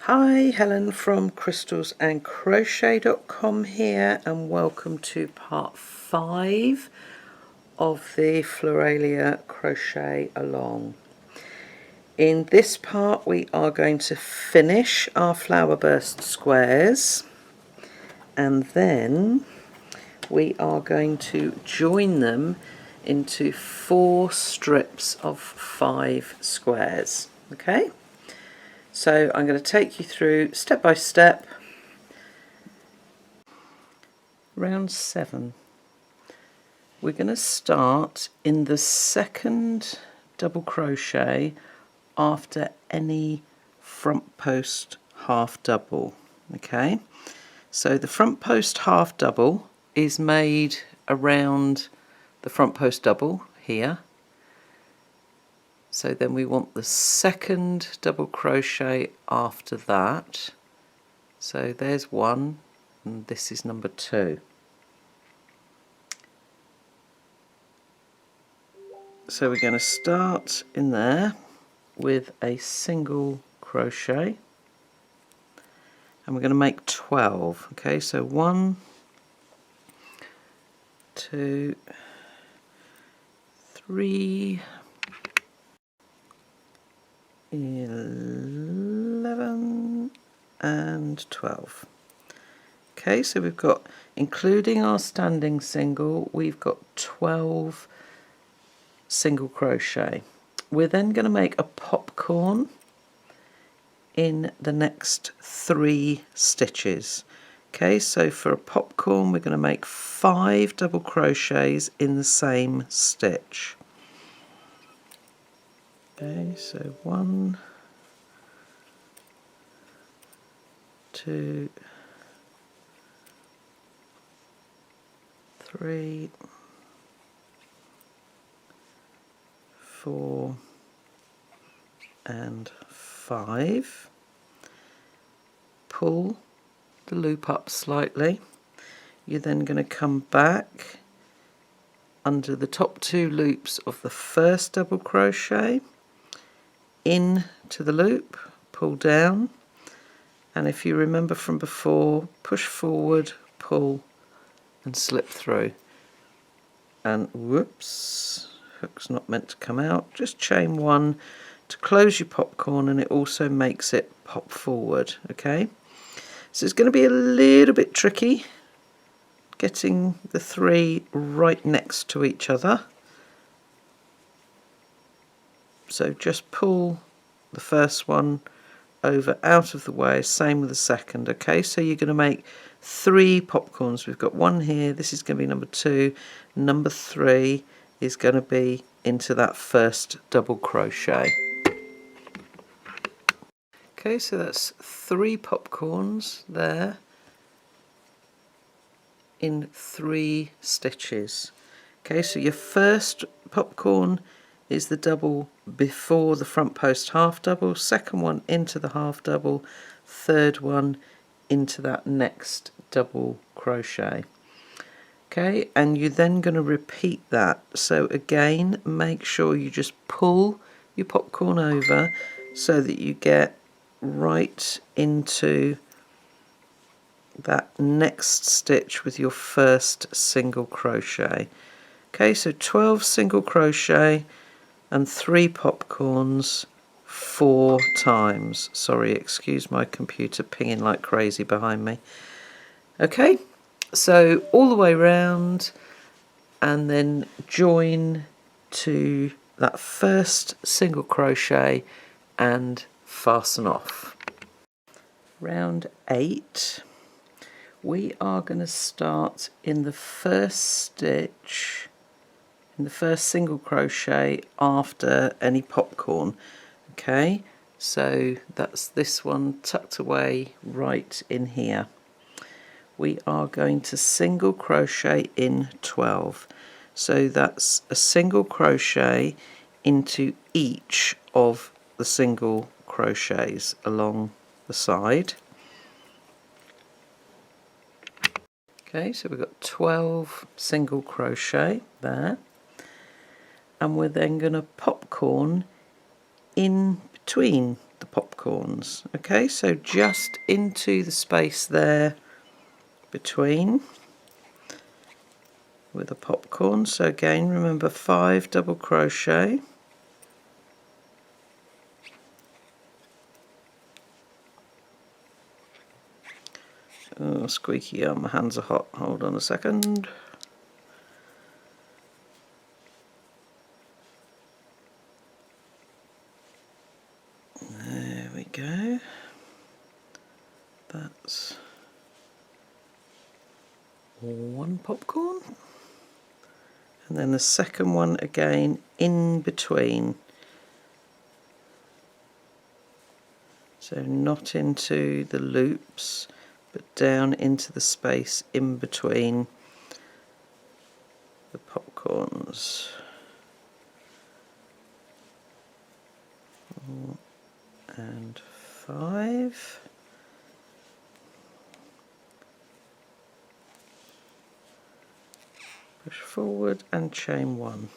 Hi, Helen from crystalsandcrochet.com here, and welcome to part 5 of the Floralia Crochet Along. In this part we are going to finish our flower burst squares, and then we are going to join them into 4 strips of 5 squares. Okay? So I'm going to take you through step by step. Round 7. We're going to start in the second double crochet after any front post half double. Okay, so the front post half double is made around the front post double here. So then we want the second double crochet after that. So there's 1 and this is number 2. So we're going to start in there with a single crochet and we're going to make 12. Okay, so 1, 2, 3, 11 and 12. Okay, so we've got, including our standing single, we've got 12 single crochet. We're then going to make a popcorn in the next 3 stitches. Okay, so for a popcorn we're going to make 5 double crochets in the same stitch. Okay, so 1, 2, 3, 4 and 5. Pull the loop up slightly. You're then going to come back under the top 2 loops of the first double crochet into the loop, pull down, and if you remember from before, push forward, pull and slip through. And whoops, hook's not meant to come out. Just chain 1 to close your popcorn, and it also makes it pop forward. Okay, so it's going to be a little bit tricky getting the 3 right next to each other. So just pull the first one over out of the way, same with the second. Okay, so you're going to make 3 popcorns. We've got 1 here, this is going to be number 2, number 3 is going to be into that first double crochet. Okay, so that's 3 popcorns there in 3 stitches. Okay, so your first popcorn is the double before the front post half double, second one into the half double, third one into that next double crochet. Okay, and you're then going to repeat that. So again, make sure you just pull your popcorn over so that you get right into that next stitch with your first single crochet. Okay, so 12 single crochet and 3 popcorns 4 times. Sorry, excuse my computer pinging like crazy behind me. Okay, so all the way round, and then join to that first single crochet and fasten off. Round 8, we are going to start in the first stitch, in the first single crochet after any popcorn. Okay, so that's this one tucked away right in here. We are going to single crochet in 12, so that's a single crochet into each of the single crochets along the side. Okay, so we've got 12 single crochet there, and we're then going to popcorn in between the popcorns. Okay, so just into the space there between with a popcorn. So again, remember 5 double crochet. Oh, squeaky, my hands are hot. Hold on a second. There we go. That's one popcorn. And then the second one again in between. So not into the loops, but down into the space in between the popcorns. 4 and 5. Push forward and chain 1.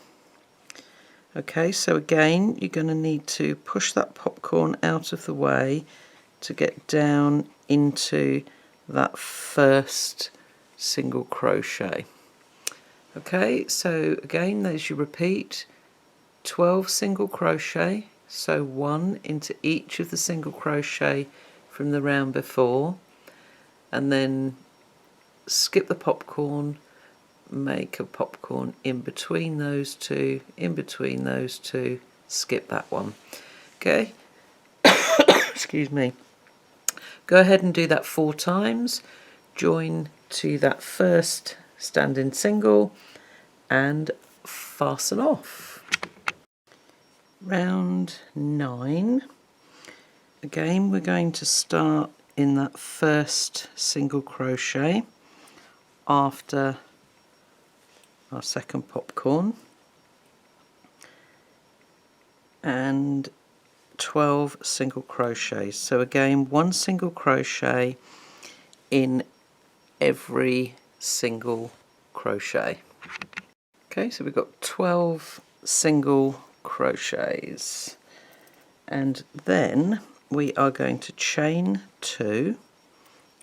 Okay, so again you're going to need to push that popcorn out of the way to get down into that first single crochet. Okay, so again as you repeat, 12 single crochet, so 1 into each of the single crochet from the round before, and then skip the popcorn, make a popcorn in between those two, skip that one. Okay, excuse me. Go ahead and do that 4 times, join to that first standing single and fasten off. Round 9. Again we're going to start in that first single crochet after our second popcorn, and 12 single crochets. So again 1 single crochet in every single crochet. Okay, so we've got 12 single crochets, and then we are going to chain 2.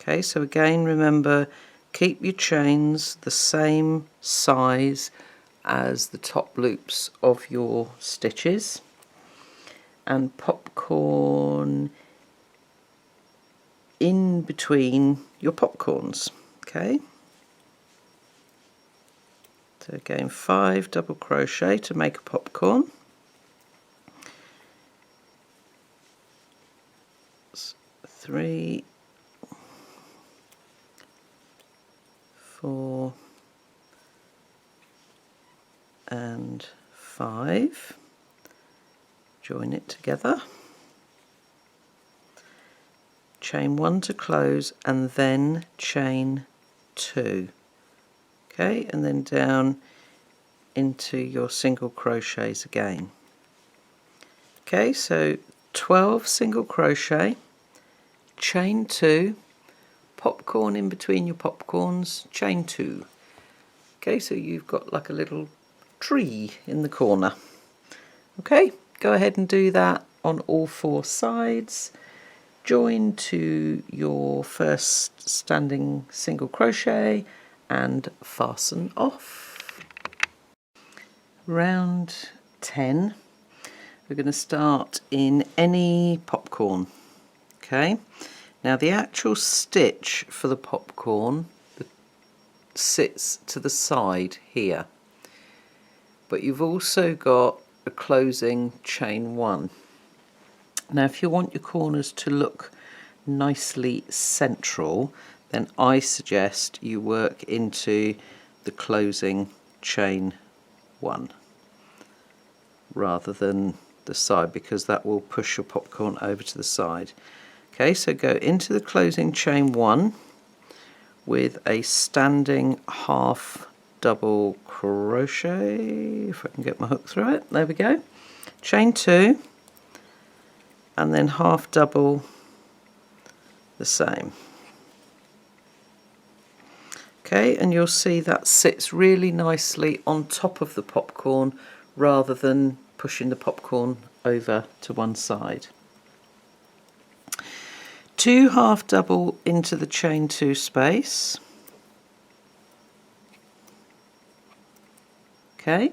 Okay, so again remember, keep your chains the same size as the top loops of your stitches, and popcorn in between your popcorns. Okay, so again 5 double crochet to make a popcorn. 3, 4 and 5, join it together, chain 1 to close, and then chain 2. Okay, and then down into your single crochets again. Okay, so 12 single crochet, chain 2, popcorn in between your popcorns, chain 2. Okay, so you've got like a little tree in the corner. Okay, go ahead and do that on all 4 sides. Join to your first standing single crochet and fasten off. Round 10. We're going to start in any popcorn. Okay, now the actual stitch for the popcorn sits to the side here, but you've also got a closing chain 1. Now if you want your corners to look nicely central, then I suggest you work into the closing chain 1 rather than the side, because that will push your popcorn over to the side. Okay, so go into the closing chain 1 with a standing half double crochet, if I can get my hook through it, there we go, chain 2, and then half double the same. Okay, and you'll see that sits really nicely on top of the popcorn rather than pushing the popcorn over to one side. 2 half double into the chain 2 space, okay,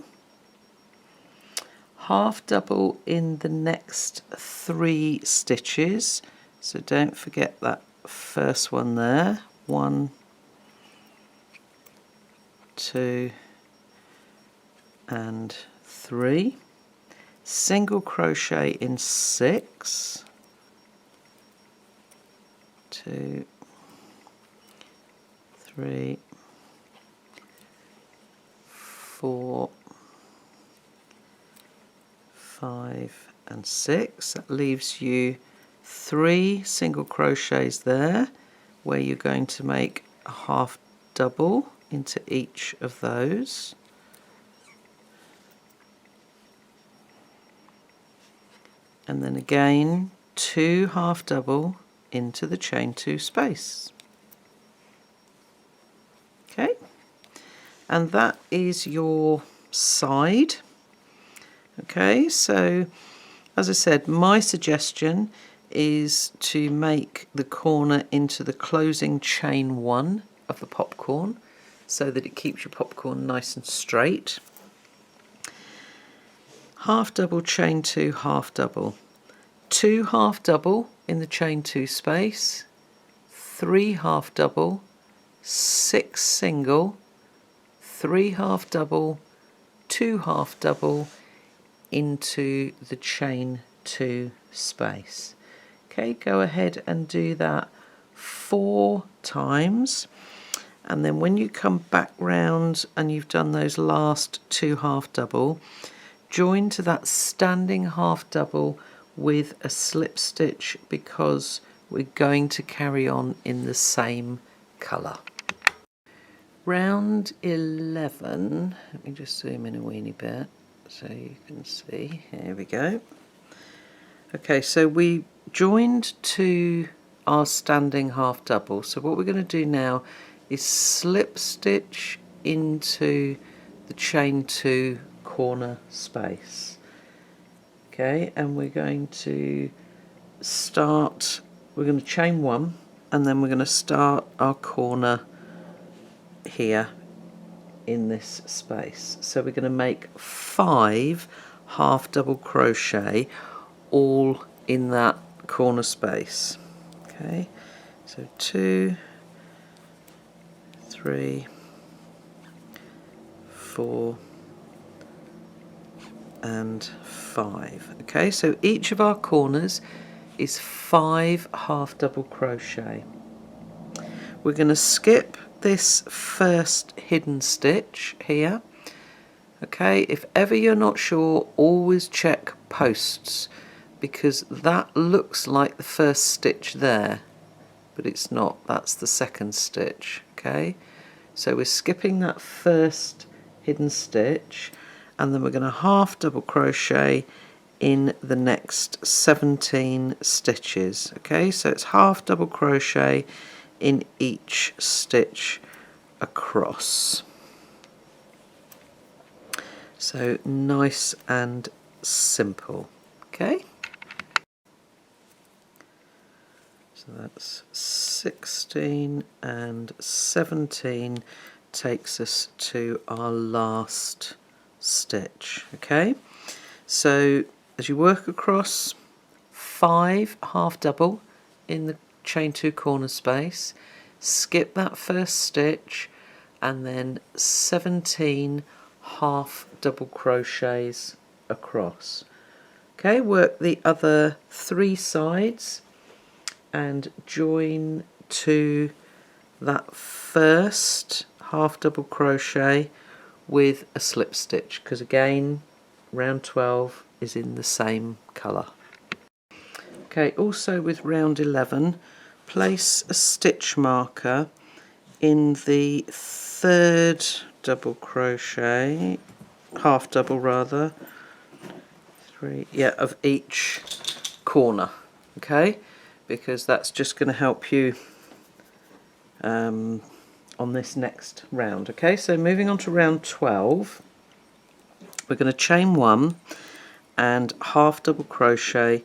half double in the next 3 stitches, so don't forget that first one there, 1, 2 and 3, single crochet in 6, 2, 3, 4, 5 and 6. That leaves you 3 single crochets there, where you're going to make a half double into each of those. And then again 2 half double into the chain 2 space. Okay, and that is your side. Okay, so as I said, my suggestion is to make the corner into the closing chain 1 of the popcorn, so that it keeps your popcorn nice and straight. Half double, chain 2, half double, 2 half double in the chain 2 space, 3 half double, 6 single, 3 half double, 2 half double into the chain 2 space. Okay, go ahead and do that 4 times, and then when you come back round and you've done those last 2 half double, join to that standing half double with a slip stitch, because we're going to carry on in the same colour. Round 11, let me just zoom in a weeny bit so you can see. Here we go. Okay, so we joined to our standing half double, so what we're going to do now is slip stitch into the chain 2 corner space. Okay, and we're going to start, we're going to chain 1, and then we're going to start our corner here in this space. So we're going to make 5 half double crochet all in that corner space. Okay, so 2, 3, 4 and 5. Okay, so each of our corners is 5 half double crochet. We're going to skip this first hidden stitch here. Okay, if ever you're not sure, always check posts, because that looks like the first stitch there, but it's not. That's the second stitch. Okay, so we're skipping that first hidden stitch, and then we're going to half double crochet in the next 17 stitches. Okay, so it's half double crochet in each stitch across. So nice and simple. Okay, so that's 16 and 17 takes us to our last stitch. Okay, so as you work across, 5 half double in the chain 2 corner space, skip that first stitch, and then 17 half double crochets across. Okay, work the other 3 sides and join to that first half double crochet with a slip stitch, because again round 12 is in the same colour. Okay, also with round 11, place a stitch marker in the 3rd double crochet, half double rather, 3, yeah, of each corner. Okay, because that's just going to help you on this next round. Okay, so moving on to round 12, we're going to chain 1 and half double crochet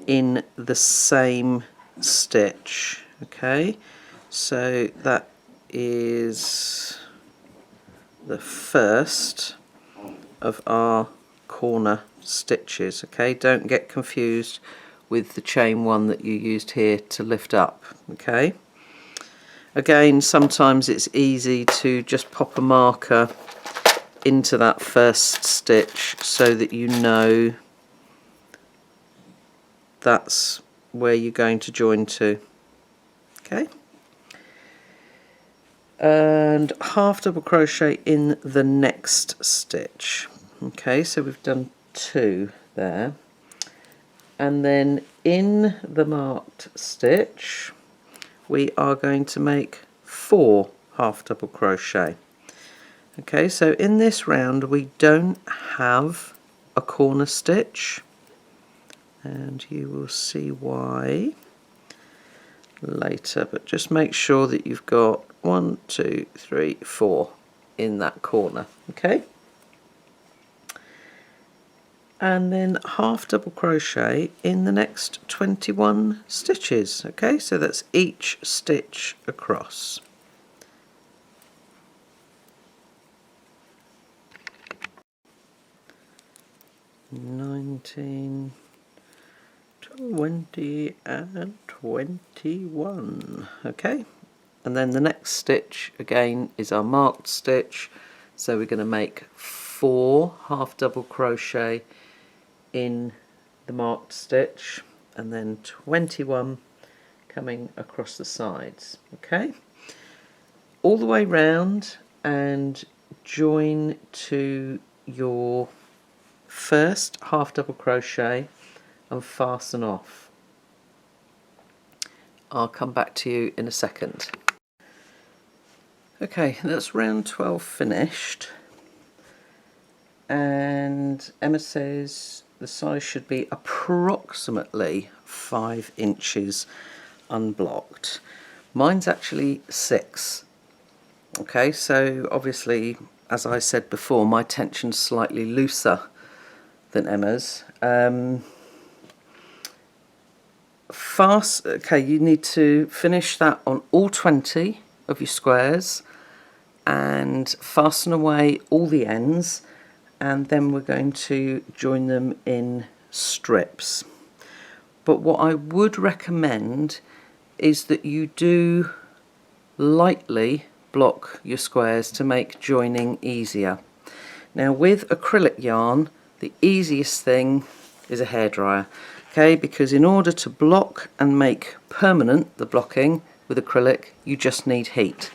in the same stitch. Okay, so that is the first of our corner stitches. Okay, don't get confused with the chain one that you used here to lift up. Okay, again, sometimes it's easy to just pop a marker into that first stitch so that you know that's where you're going to join to. Okay, and half double crochet in the next stitch. Okay, so we've done 2 there, and then in the marked stitch we are going to make 4 half double crochet. Okay, so in this round we don't have a corner stitch, and you will see why later, but just make sure that you've got 1, 2, 3, 4 in that corner. Okay, and then half double crochet in the next 21 stitches. Okay, so that's each stitch across. (19, 20 and 21). Okay, and then the next stitch again is our marked stitch, so we're going to make 4 half double crochet in the marked stitch and then 21 coming across the sides. Okay, all the way round and join to your first half double crochet and fasten off. I'll come back to you in a second. Okay, that's round 12 finished, and Emma says the size should be approximately 5 inches unblocked. Mine's actually 6. Okay, so obviously, as I said before, my tension's slightly looser than Emma's. Okay, you need to finish that on all 20 of your squares and fasten away all the ends, and then we're going to join them in strips. But what I would recommend is that you do lightly block your squares to make joining easier. Now with acrylic yarn, the easiest thing is a hairdryer. Okay, because in order to block and make permanent the blocking with acrylic, you just need heat.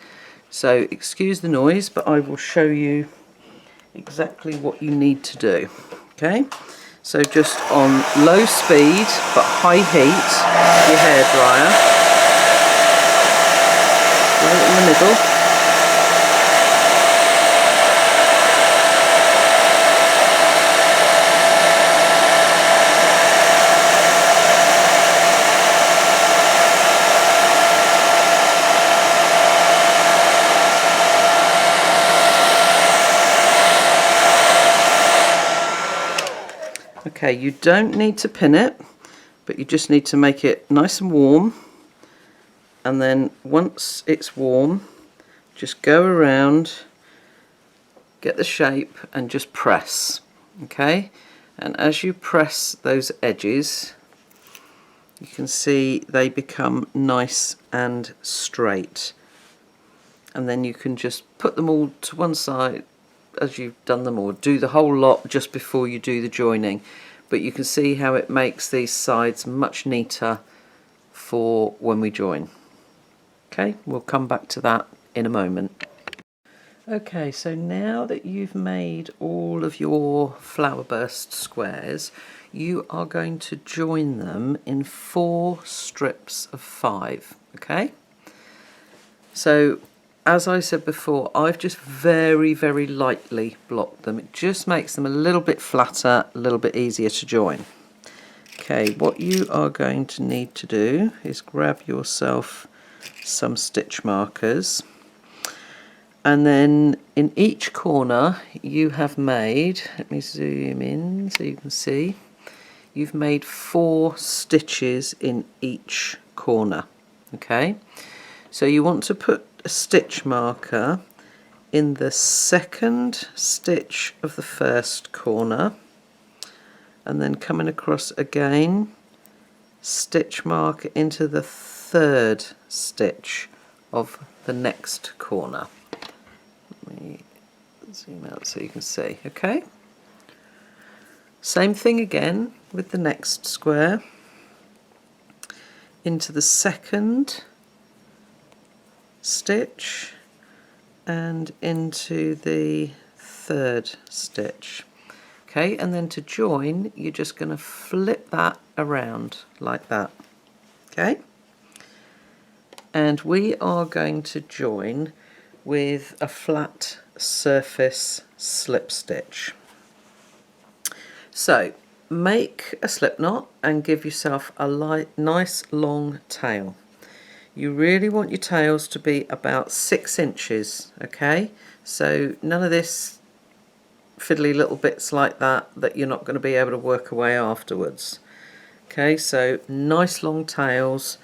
So excuse the noise, but I will show you exactly what you need to do. Okay, so just on low speed but high heat, your hairdryer, right in the middle. Okay, you don't need to pin it, but you just need to make it nice and warm, and then once it's warm, just go around, get the shape and just press. Okay, and as you press those edges, you can see they become nice and straight, and then you can just put them all to one side as you've done them, or do the whole lot just before you do the joining. But you can see how it makes these sides much neater for when we join. Okay, we'll come back to that in a moment. Okay, so now that you've made all of your flower burst squares, you are going to join them in 4 strips of 5. Okay, so as I said before, I've just very, very lightly blocked them. It just makes them a little bit flatter, a little bit easier to join. Okay, what you are going to need to do is grab yourself some stitch markers, and then in each corner you have made, let me zoom in so you can see, you've made 4 stitches in each corner. Okay, so you want to put a stitch marker in the second stitch of the first corner, and then coming across again, stitch mark into the third stitch of the next corner. Let me zoom out so you can see. Okay, same thing again with the next square, into the second stitch and into the third stitch. Okay, and then to join, you're just going to flip that around like that. Okay, and we are going to join with a flat surface slip stitch. So make a slip knot and give yourself a nice long tail. You really want your tails to be about 6 inches, okay? So none of this fiddly little bits like that you're not going to be able to work away afterwards. Okay, so nice long tails,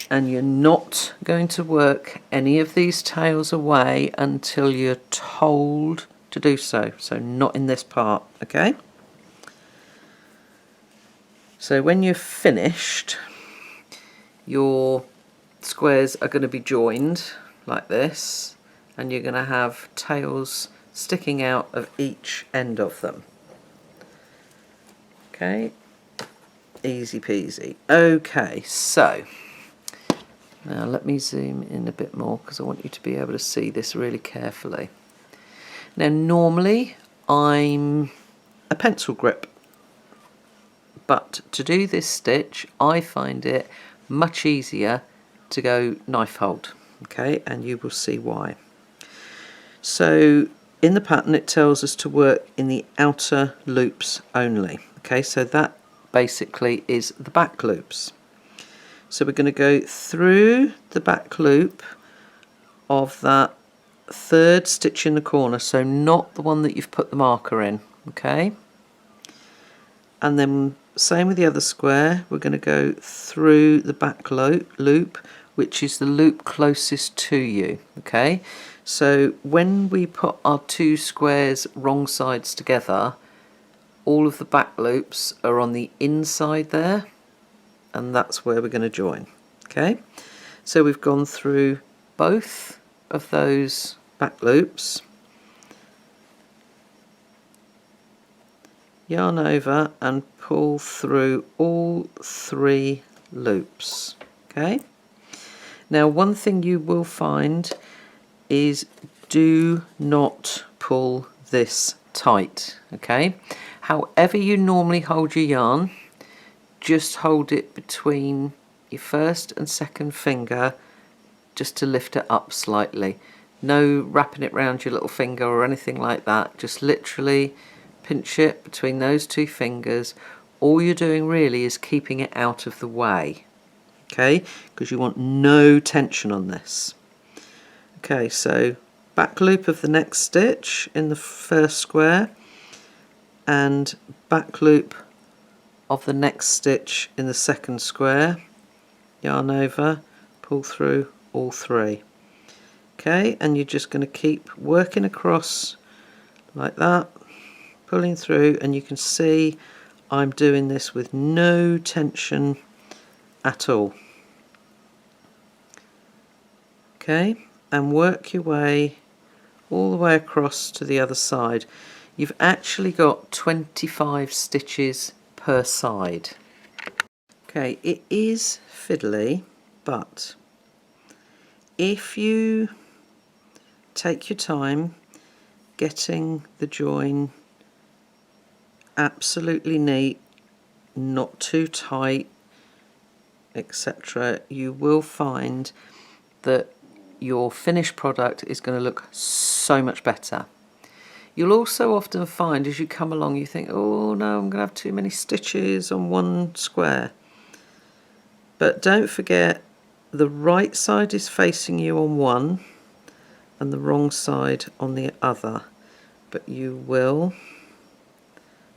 and you're not going to work any of these tails away until you're told to do so. So not in this part, okay? So when you're finished, your squares are going to be joined like this, and you're going to have tails sticking out of each end of them. Okay, easy peasy. Okay, so now let me zoom in a bit more because I want you to be able to see this really carefully. Now normally I'm a pencil grip, but to do this stitch I find it much easier to go knife hold. Okay, and you will see why. So in the pattern it tells us to work in the outer loops only. Okay, so that basically is the back loops. So we're going to go through the back loop of that third stitch in the corner, so not the one that you've put the marker in. Okay, and then same with the other square, we're going to go through the back loop, which is the loop closest to you. Okay, so when we put our 2 squares wrong sides together, all of the back loops are on the inside there, and that's where we're going to join. Okay, so we've gone through both of those back loops, yarn over and pull through all 3 loops. Okay, now one thing you will find is do not pull this tight. Okay, however you normally hold your yarn, just hold it between your first and second finger just to lift it up slightly. No wrapping it around your little finger or anything like that, just literally pinch it between those 2 fingers. All you're doing really is keeping it out of the way, okay, because you want no tension on this. Okay, so back loop of the next stitch in the first square and back loop of the next stitch in the second square, yarn over, pull through all 3. Okay, and you're just going to keep working across like that, pulling through, and you can see I'm doing this with no tension at all. Okay, and work your way all the way across to the other side. You've actually got 25 stitches per side. Okay, it is fiddly, but if you take your time getting the join absolutely neat, not too tight, etc., you will find that your finished product is going to look so much better. You'll also often find as you come along you think, oh no, I'm going to have too many stitches on one square. But don't forget, the right side is facing you on one and the wrong side on the other. But you will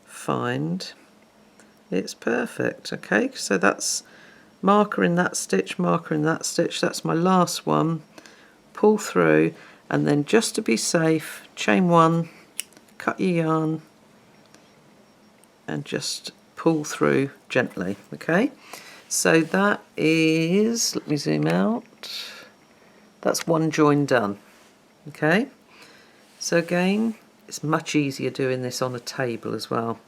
find It's perfect. Okay, so that's marker in that stitch, marker in that stitch. That's my last one. Pull through, and then just to be safe, chain one, cut your yarn, and just pull through gently. Okay, so that is, let me zoom out, that's one join done. Okay, so again, it's much easier doing this on a table as well.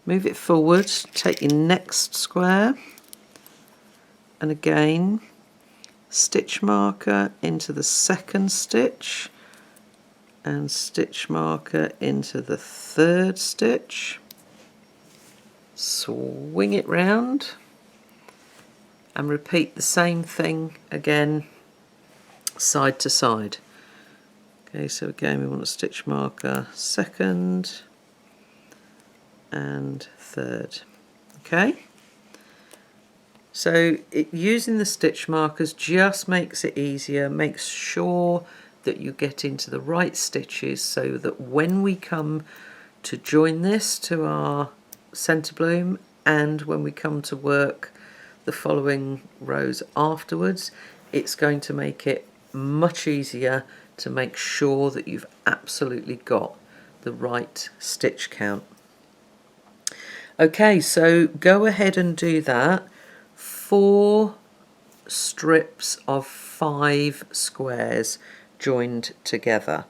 Move it forward, take your next square, and again stitch marker into the second stitch and stitch marker into the third stitch, swing it round and repeat the same thing again side to side. Okay, so again we want a stitch marker second and third. Okay, so using the stitch markers just makes it easier, makes sure that you get into the right stitches so that when we come to join this to our centre bloom and when we come to work the following rows afterwards, it's going to make it much easier to make sure that you've absolutely got the right stitch count. Okay, so go ahead and do that. 4 strips of 5 squares joined together.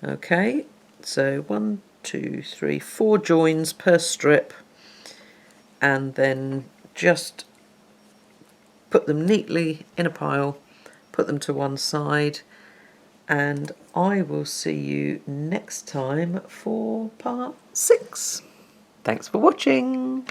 Okay, so 1, 2, 3, 4 joins per strip, and then just put them neatly in a pile, put them to one side, and I will see you next time for part 6. Thanks for watching.